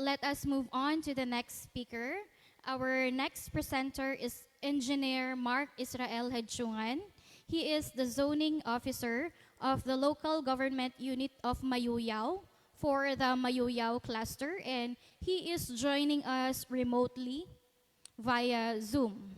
let us move on to the next speaker. Our next presenter is Engineer Mark Israel Hedchungan. He is the zoning officer of the local government unit of Mayuyao for the Mayuyao cluster, and he is joining us remotely via Zoom.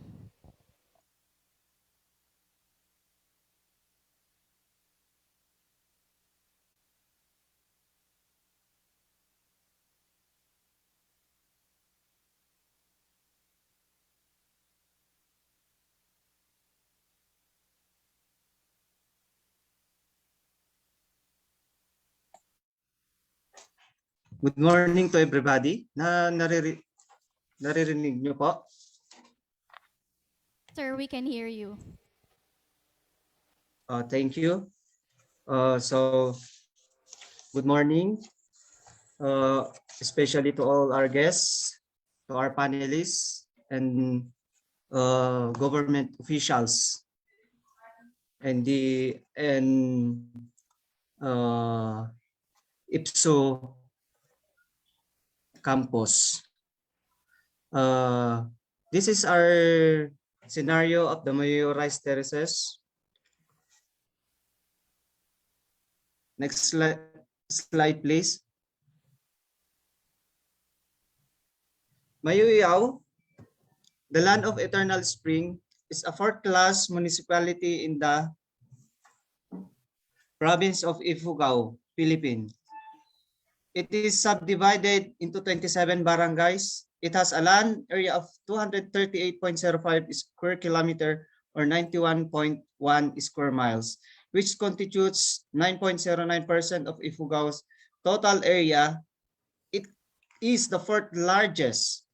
Good morning to everybody. Naririnig niyo po? Sir, we can hear you. Thank you. So, good morning, especially to all our guests, to our panelists, and government officials, and IPSO campus. This is our scenario of the Mayo Rice Terraces. Next slide, please. Mayuyao, the land of eternal spring, is a fourth-class municipality in the province of Ifugao, Philippines. It is subdivided into 27 barangays. It has a land area of 238.05 square kilometer or 91.1 square miles, which constitutes 9.09% of Ifugao's total area. It is the fourth largest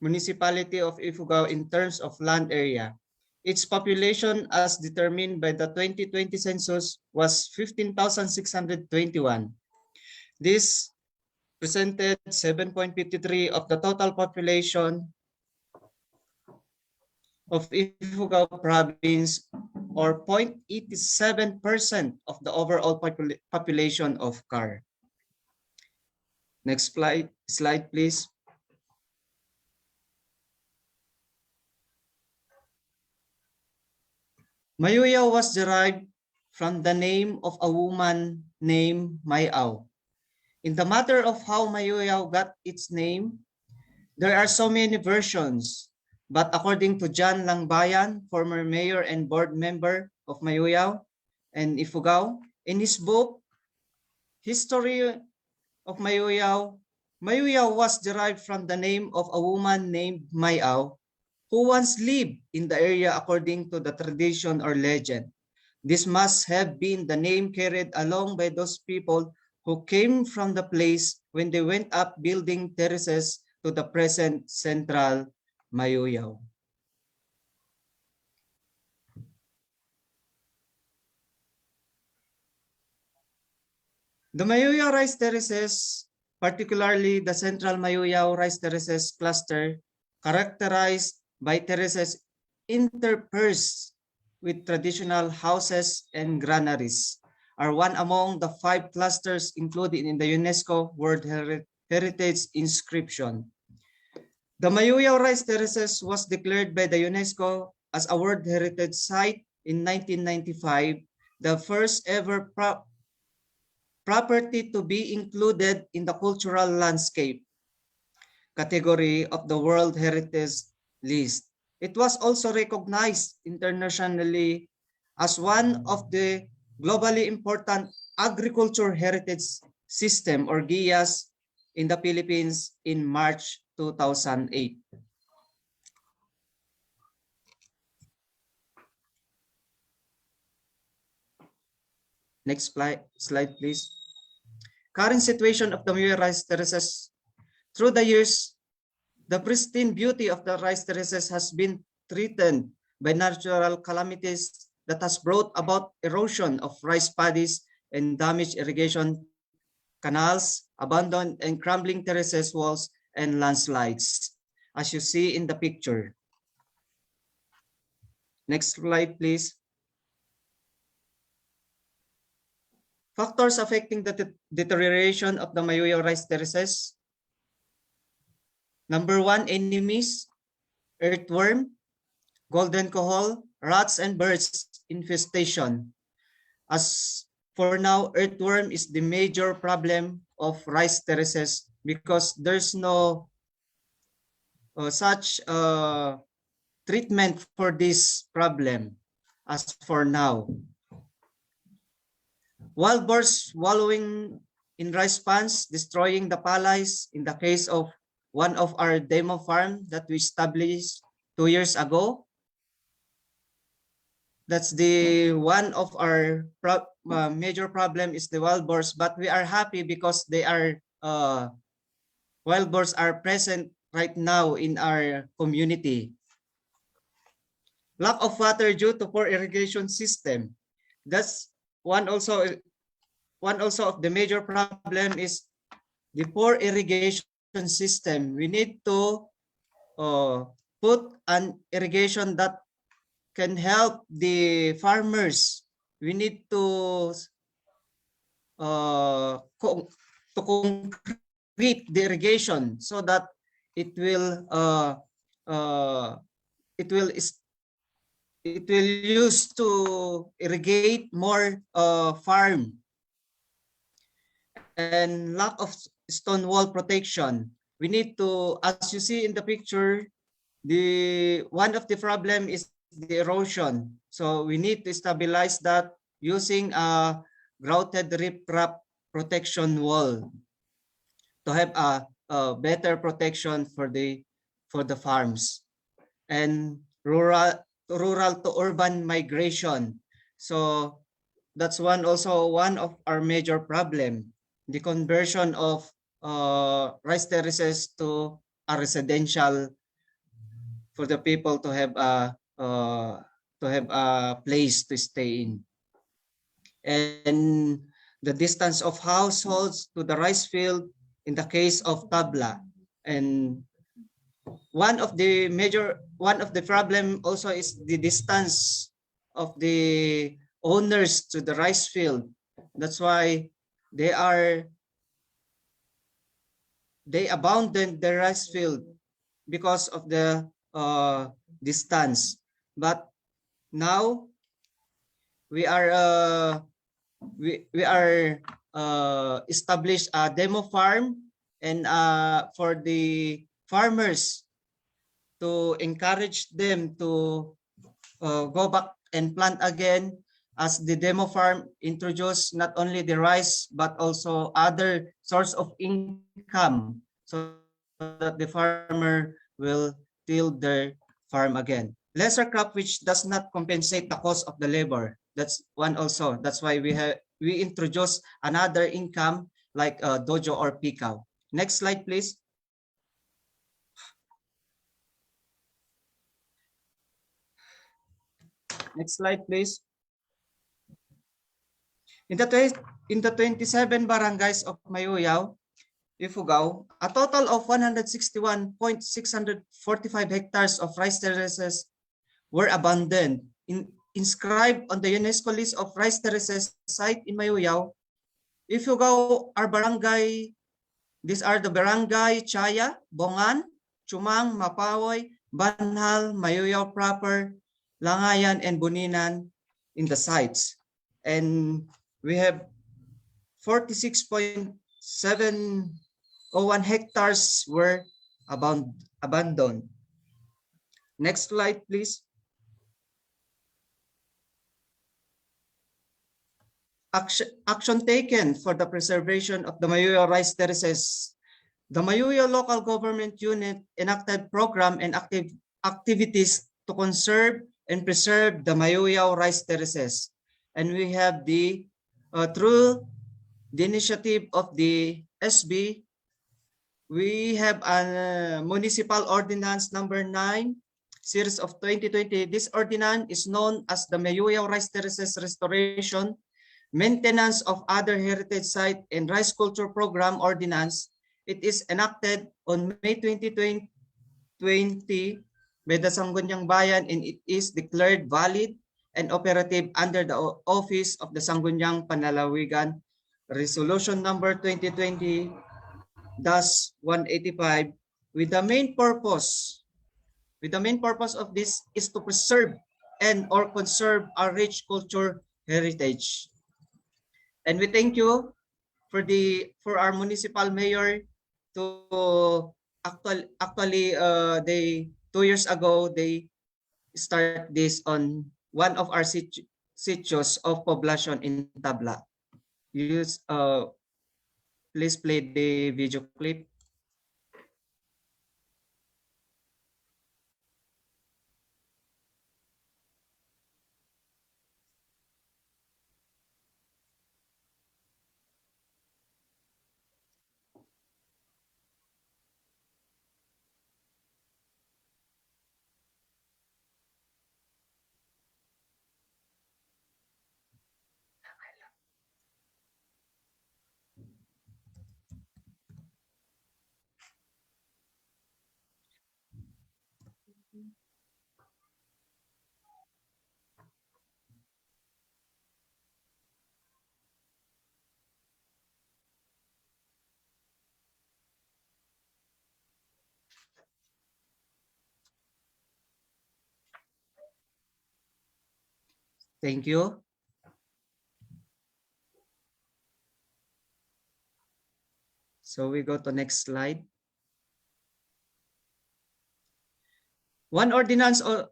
municipality of Ifugao in terms of land area. Its population as determined by the 2020 census was 15,621. This presented 7.53 of the total population of Ifugao province or 0.87% of the overall population of CAR. Next slide, please. Mayuyao was derived from the name of a woman named Mayao. In the matter of how Mayuyao got its name, there are so many versions, but according to John Langbayan, former mayor and board member of Mayuyao and Ifugao, in his book, History of Mayuyao, Mayuyao was derived from the name of a woman named Mayao, who once lived in the area according to the tradition or legend. This must have been the name carried along by those people who came from the place when they went up building terraces to the present central Mayuyao. The Mayuyao Rice Terraces, particularly the central Mayuyao Rice Terraces cluster, characterized by terraces interspersed with traditional houses and granaries, are one among the 5 clusters included in the UNESCO World Heritage inscription. The Mayuyao Rice Terraces was declared by the UNESCO as a World Heritage Site in 1995, the first ever property to be included in the cultural landscape category of the World Heritage List. It was also recognized internationally as one of the globally important agriculture heritage system or GIAS in the Philippines in March 2008. Next slide, please. Current situation of the Mayuyao Rice Terraces. Through the years, the pristine beauty of the rice terraces has been threatened by natural calamities that has brought about erosion of rice paddies and damaged irrigation canals, abandoned and crumbling terraces walls, and landslides, as you see in the picture. Next slide, please. Factors affecting the deterioration of the Mayuyao Rice Terraces. Number 1, enemies, earthworm, golden cohol, rats and birds infestation. As for now, earthworm is the major problem of rice terraces because there's no such treatment for this problem as for now. Wild boars wallowing in rice pans, destroying the palays in the case of one of our demo farm that we established 2 years ago. That's the one of our major problem is the wild boars, but we are happy because they are wild boars are present right now in our community. Lack of water due to poor irrigation system. That's one also of the major problem is the poor irrigation system. We need to put an irrigation that can help the farmers. We need to complete the irrigation so that it will use to irrigate more farm. And lack of stone wall protection. We need to, as you see in the picture, the one of the problem is the erosion. So we need to stabilize that using a grouted riprap protection wall to have a better protection for the farms. And rural to urban migration. So that's one of our major problem, the conversion of rice terraces to a residential for the people to have a place to stay in. And the distance of households to the rice field in the case of Tabla. And one of the problem also is the distance of the owners to the rice field. That's why they abandoned the rice field because of the distance. But now we are established a demo farm and for the farmers to encourage them to go back and plant again, as the demo farm introduced not only the rice but also other source of income so that the farmer will till their farm again. Lesser crop which does not compensate the cost of the labor. That's one also. That's why we introduce another income like dojo or pikaw. Next slide, please. Next slide, please. In the 27 barangays of Mayuyaw, Ifugao, a total of 161,645 hectares of rice terraces were abandoned. Inscribed on the UNESCO list of rice terraces site in Mayuyaw, Ifugao are barangay. These are the barangay Chaya, Bongan, Chumang, Mapawoy, Banhal, Mayuyaw proper, Langayan, and Buninan in the sites. And we have 46.701 hectares were abandoned. Next slide, please. Action taken for the preservation of the Mayuyaw rice terraces. The Mayuyaw local government unit enacted program and activities to conserve and preserve the Mayuyaw rice terraces. And we have through the initiative of the SB, we have a municipal ordinance number 9, series of 2020. This ordinance is known as the Mayuyaw rice terraces restoration, maintenance of other heritage site and rice culture program ordinance. It is enacted on May 2020 by the Sangguniang Bayan, and it is declared valid and operative under the Office of the Sangguniang Panlalawigan Resolution number 2020-185 with the main purpose of this is to preserve and or conserve our rich culture heritage. And we thank you for our municipal mayor to they 2 years ago they start this on one of our sitios of poblacion in Tabla. Use please play the video clip. Thank you. So we go to next slide. One ordinance or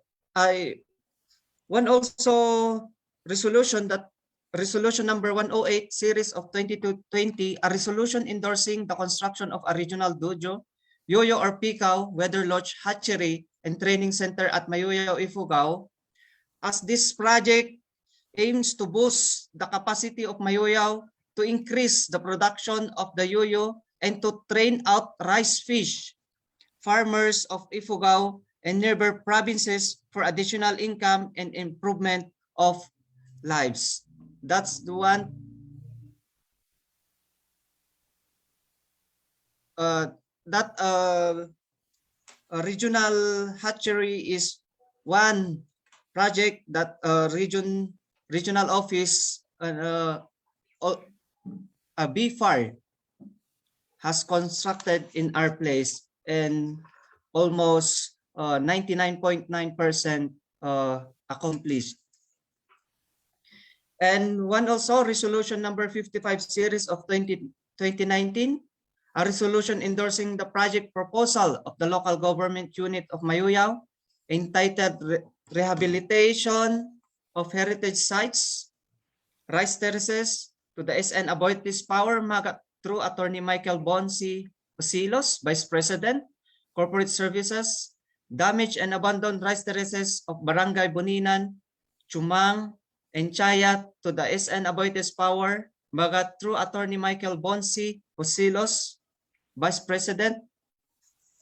one also resolution number 108 series of 2220, a resolution endorsing the construction of a regional dojo, yoyo or pikaw, weather lodge, hatchery, and training center at Mayuyao, Ifugao, as this project aims to boost the capacity of Mayuyao to increase the production of the yoyo and to train out rice fish farmers of Ifugao and nearby provinces for additional income and improvement of lives. That's the one. That regional hatchery is one project that regional office BFAR has constructed in our place, and almost 99.9% accomplished. And one also resolution number 55 series of 2019, a resolution endorsing the project proposal of the local government unit of Mayuyao entitled Rehabilitation of Heritage Sites, Rice Terraces to the SN Aboitiz Power Magat through Attorney Michael Bonsi Osilos, Vice President, Corporate Services, damaged and abandoned rice terraces of Barangay Buninan, Chumang, and Chayat to the SN Aboitiz Power Magat through Attorney Michael Bonsi Osilos, Vice President,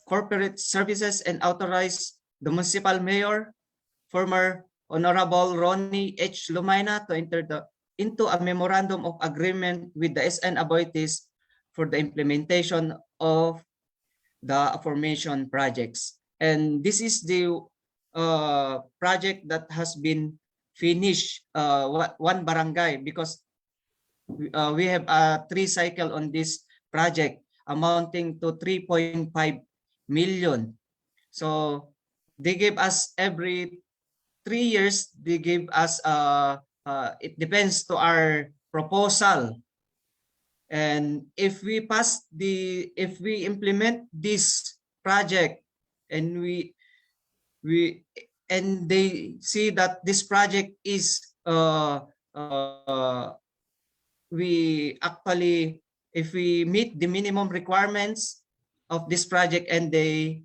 Corporate Services, and authorized the Municipal Mayor, former Honorable Ronnie H. Lumayna, to enter into a memorandum of agreement with the SN Aboitiz for the implementation of the aforementioned projects. And this is the project that has been finished one barangay, because we have a 3 cycle on this project amounting to 3.5 million. So they give us every 3 years, they give us it depends to our proposal. And if we implement this project and they see that this project is we actually, if we meet the minimum requirements of this project and they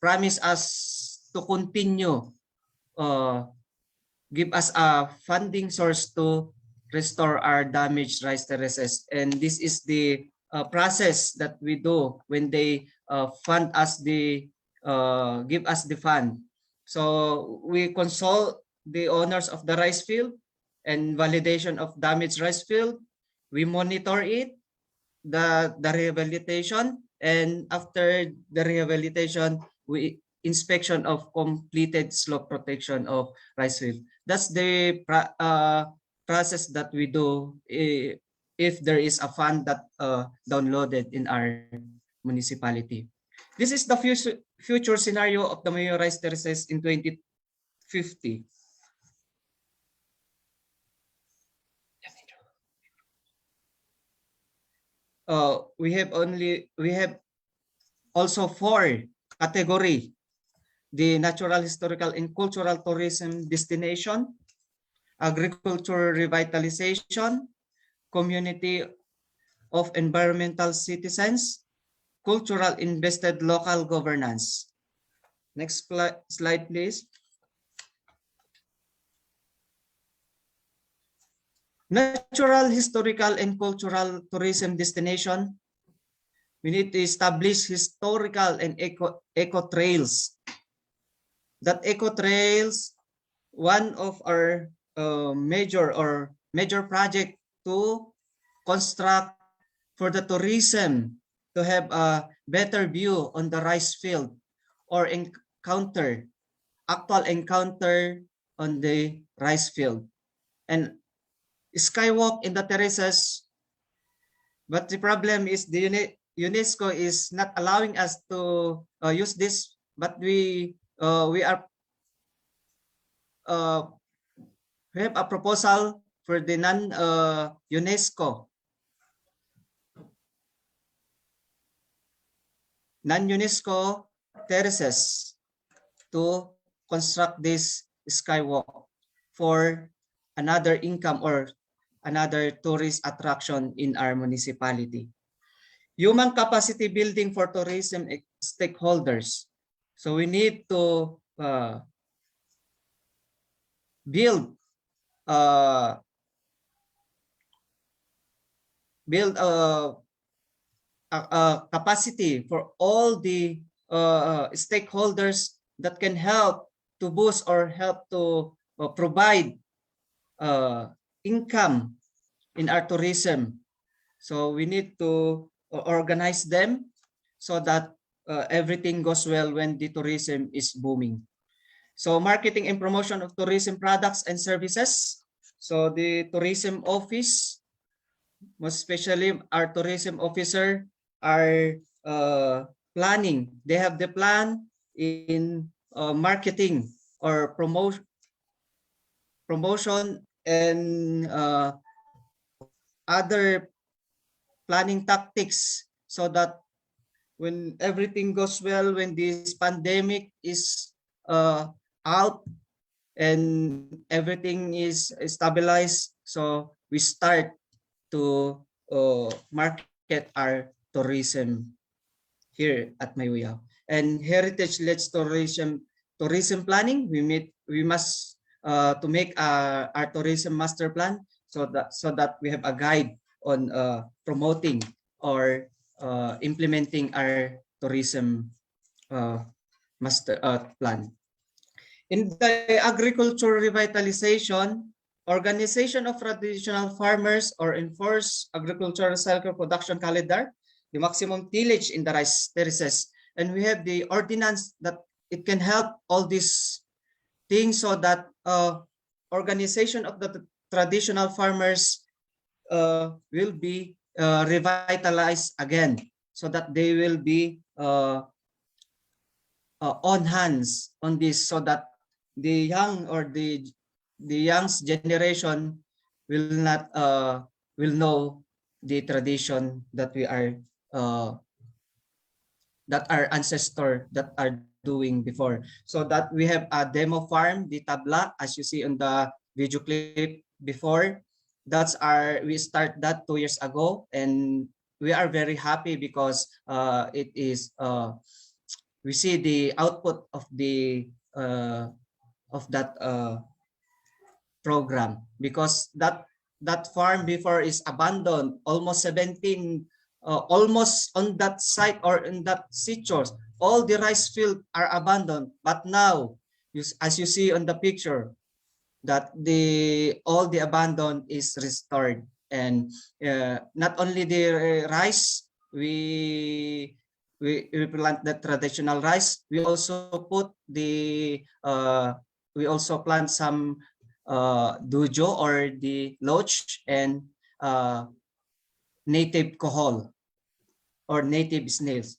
promise us to continue, give us a funding source to restore our damaged rice terraces. And this is the process that we do when they fund us give us the fund. So we consult the owners of the rice field and validation of damaged rice field. We monitor it, the rehabilitation, and after the rehabilitation, we inspection of completed slope protection of rice field. That's the process that we do if there is a fund that downloaded in our municipality. This is the future scenario of the Mayo rice terraces in 2050. We have also 4 category: the natural, historical, and cultural tourism destination, agriculture revitalization, community of environmental citizens, cultural invested local governance. Next slide, please. Natural, historical, and cultural tourism destination. We need to establish historical and eco trails. That eco trails, one of our major project to construct for the tourism to have a better view on the rice field or actual encounter on the rice field. And skywalk in the terraces, but the problem is the UNESCO is not allowing us to use this, but we have a proposal for the non-UNESCO terraces to construct this skywalk for another income or another tourist attraction in our municipality. Human capacity building for tourism stakeholders. So we need to build a capacity for all the stakeholders that can help to boost or help to provide income in our tourism. So we need to organize them so that everything goes well when the tourism is booming. So marketing and promotion of tourism products and services. So the tourism office, most especially our tourism officer, are planning. They have the plan in marketing or promotion and other planning tactics, so that when everything goes well, when this pandemic is out and everything is stabilized, so we start to market our tourism here at Mayuyao. And heritage-led tourism planning, we must to make our tourism master plan, so that we have a guide on promoting or implementing our tourism master plan. In the agriculture revitalization, organization of traditional farmers or enforce agricultural cycle production calendar, the maximum tillage in the rice terraces, and we have the ordinance that it can help all these things, so that organization of the traditional farmers will be revitalized again, so that they will be on hands on this, so that the young or the young generation will not will know the tradition that we are that our ancestor that are doing before. So that we have a demo farm, the tabla, as you see on the video clip before. That's we start that 2 years ago, and we are very happy because it is we see the output of that program, because that farm before is abandoned, almost 17 almost on that site or in that citrus, all the rice field are abandoned. But now, as you see on the picture, that all the abandoned is restored, and not only the rice, we plant the traditional rice. We also put we also plant some dujo or the loach and native kohol or native snails.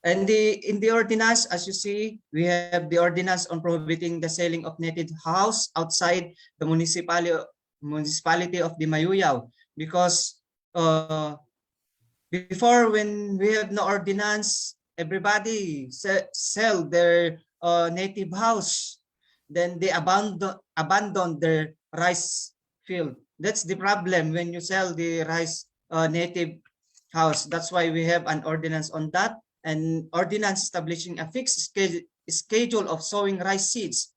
And in the ordinance, as you see, we have the ordinance on prohibiting the selling of native house outside the municipality of the Mayuyao, because before, when we have no ordinance, everybody sell their native house, then they abandon their rice field. That's the problem when you sell the rice native house. That's why we have an ordinance on that, and ordinance establishing a fixed schedule of sowing rice seeds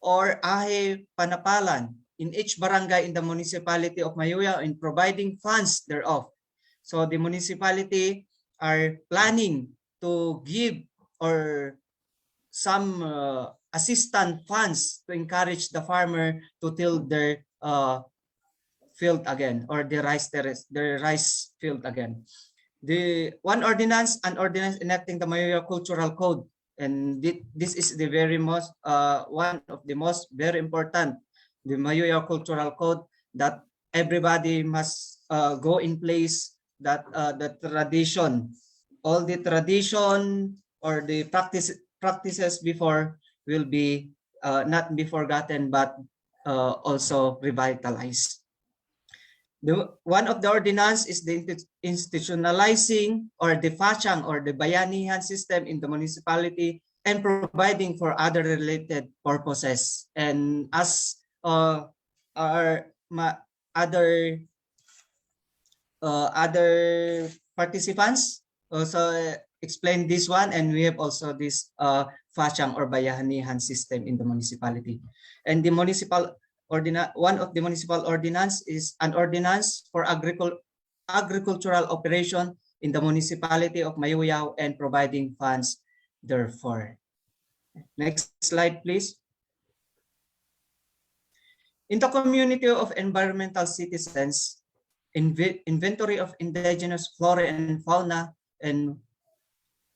or ahe panapalan in each barangay in the municipality of Mayuya, and providing funds thereof. So the municipality are planning to give or some assistant funds to encourage the farmer to till their field again, or the rice terrace, their rice field again. The an ordinance enacting the Mayuya Cultural Code, and this is the very most one of the most very important, the Mayuya Cultural Code, that everybody must go in place, that the tradition, all the tradition or the practices before will be not be forgotten, but also revitalized. One of the ordinance is the institutionalizing or the fachang or the bayanihan system in the municipality, and providing for other related purposes. And as our other participants also explain this one, and we have also this fachang or bayanihan system in the municipality. And the one of the municipal ordinance is an ordinance for agricultural operation in the municipality of Mayuyao, and providing funds therefore. Next slide, please. In the community of environmental citizens, inventory of indigenous flora and fauna, and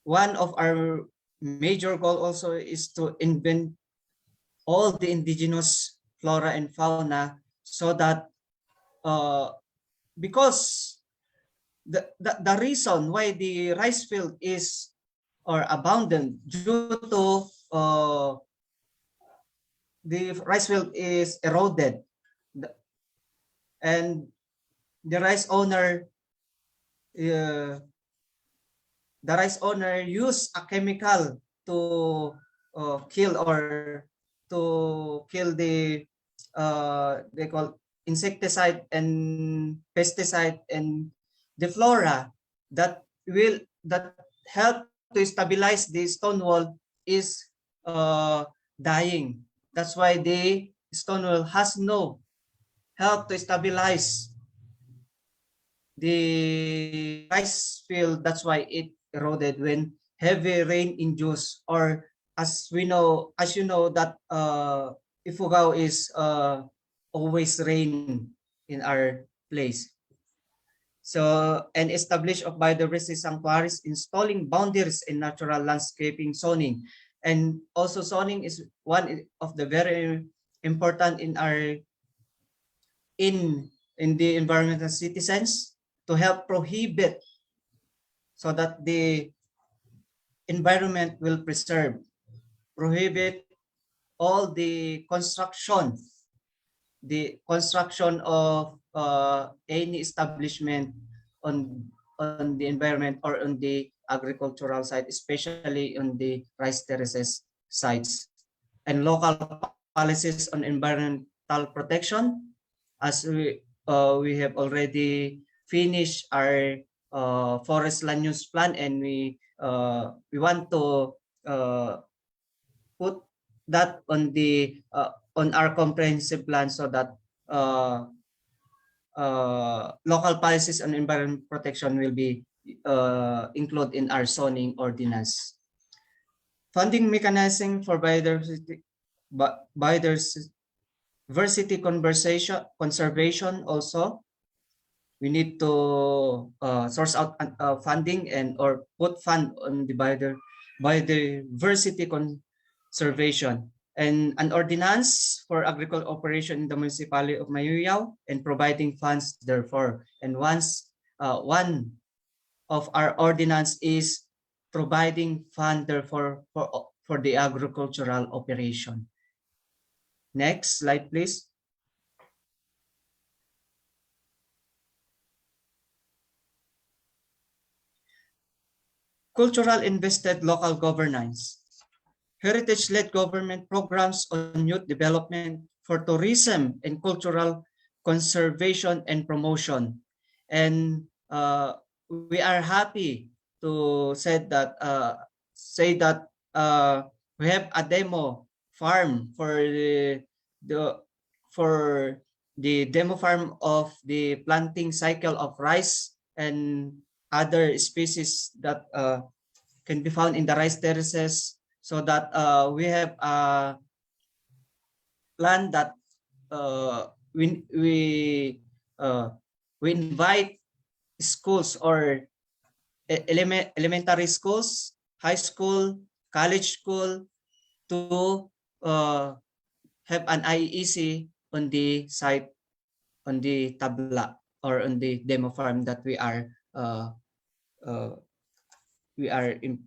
one of our major goal also is to invent all the indigenous flora and fauna, so that because the reason why the rice field is or abandoned due to the rice field is eroded, and the rice owner use a chemical to kill or to kill the they call insecticide and pesticide, and the flora that help to stabilize the stone wall is dying. That's why the stone wall has no help to stabilize the rice field. That's why it eroded when heavy rain induced, or as you know that Ifugao is always rain in our place. So, and establish of biodiversity sanctuaries, installing boundaries in natural landscaping zoning. And also zoning is one of the very important in our in the environmental citizens, to help prohibit so that the environment will preserve, prohibit all the construction of any establishment on the environment or on the agricultural side, especially on the rice terraces sites. And local policies on environmental protection, as we have already finished our forest land use plan, and we want to put that on the on our comprehensive plan, so that local policies on environment protection will be included in our zoning ordinance. Funding mechanism for biodiversity conservation also. We need to source out funding and or put fund on the biodiversity conservation, and an ordinance for agricultural operation in the municipality of Mayuyao, and providing funds therefore. And one of our ordinance is providing fund for the agricultural operation. Next slide, please. Cultural invested local governance. Heritage-led government programs on youth development for tourism and cultural conservation and promotion. And we are happy to say that we have a demo farm the for the demo farm of the planting cycle of rice and other species that can be found in the rice terraces, so that we have a plan that uh, we we uh, we invite schools or elementary schools, high school, college school to uh, have an IEC on the site, on the tabla or on the demo farm that uh, we are in,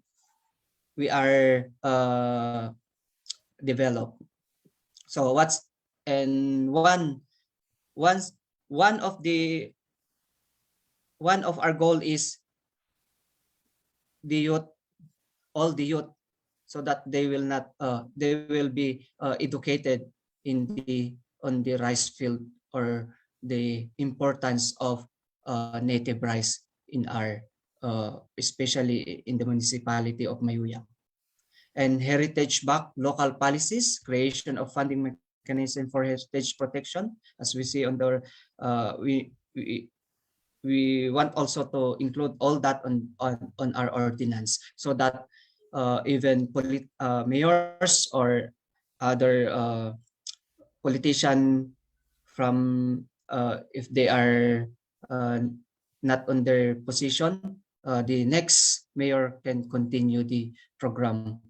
we are developed. So what's and one one of the one of our goal is the youth, all the youth, so that they will not they will be educated in the on the rice field or the importance of native rice in our especially in the municipality of Mayuyang. And heritage backed local policies, creation of funding mechanism for heritage protection, as we see on the we want also to include all that on our ordinance, so that even mayors or other politician from if they are uh, not on their position, the next mayor can continue the program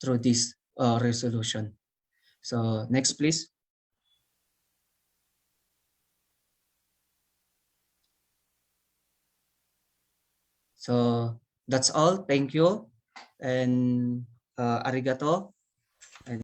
through this resolution. So next, please. So that's all. Thank you and arigato.